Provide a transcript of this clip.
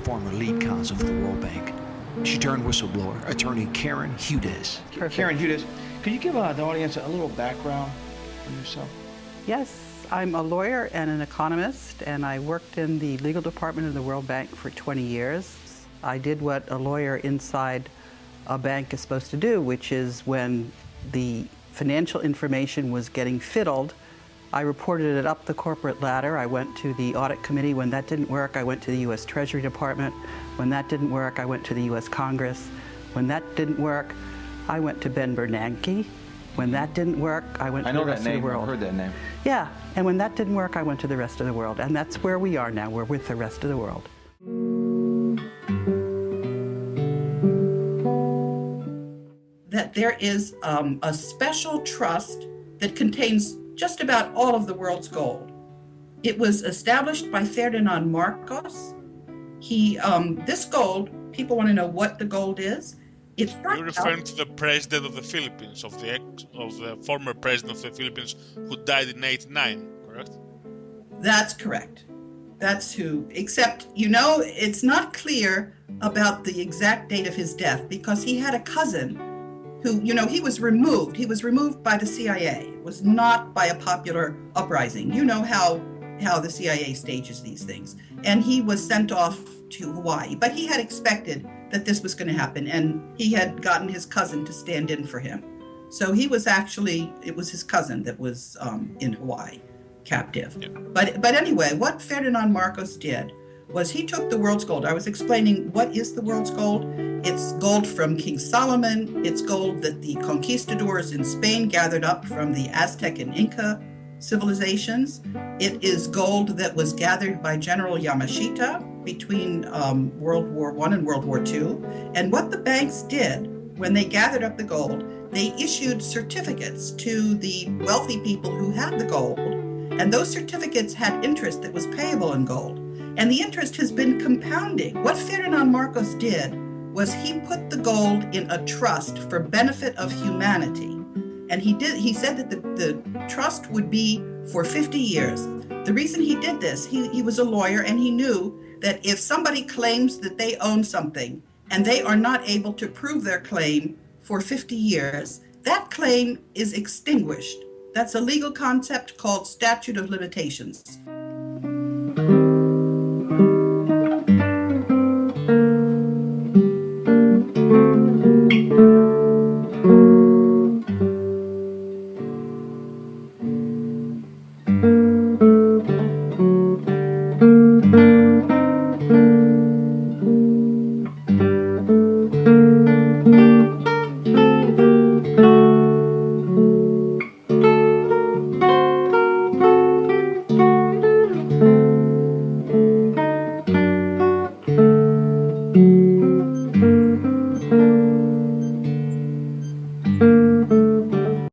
former lead counsel for the World Bank. She turned whistleblower, attorney Karen Hudes. Karen Hudes, could you give the audience a little background on yourself? Yes, I'm a lawyer and an economist, and I worked in the legal department of the World Bank for 20 years. I did what a lawyer inside a bank is supposed to do, which is when the financial information was getting fiddled, I reported it up the corporate ladder. I went to the audit committee. When that didn't work, I went to the U.S. Treasury Department. When that didn't work, I went to the U.S. Congress. When that didn't work, I went to Ben Bernanke. When that didn't work, I went to the rest of the world. I heard that name. Yeah, and when that didn't work, I went to the rest of the world. And that's where we are now. We're with the rest of the world. That there is a special trust that contains just about all of the world's gold. It was established by Ferdinand Marcos. This gold, people want to know what the gold is. You're referring to the president of the Philippines, of the former president of the Philippines who died in '89, correct? That's correct. That's who, except, it's not clear about the exact date of his death because he had a cousin who, he was removed. He was removed by the CIA. It was not by a popular uprising. You know how the CIA stages these things. And he was sent off to Hawaii. But he had expected that this was going to happen, and he had gotten his cousin to stand in for him. So it was his cousin that was in Hawaii, captive. Yeah. But anyway, what Ferdinand Marcos did was he took the world's gold. I was explaining what is the world's gold. It's gold from King Solomon. It's gold that the conquistadors in Spain gathered up from the Aztec and Inca civilizations. It is gold that was gathered by General Yamashita between World War I and World War II. And what the banks did when they gathered up the gold, they issued certificates to the wealthy people who had the gold. And those certificates had interest that was payable in gold. And the interest has been compounding. What Ferdinand Marcos did was he put the gold in a trust for benefit of humanity. And he said that the trust would be for 50 years. The reason he did this, he was a lawyer, and he knew that if somebody claims that they own something and they are not able to prove their claim for 50 years, that claim is extinguished. That's a legal concept called statute of limitations.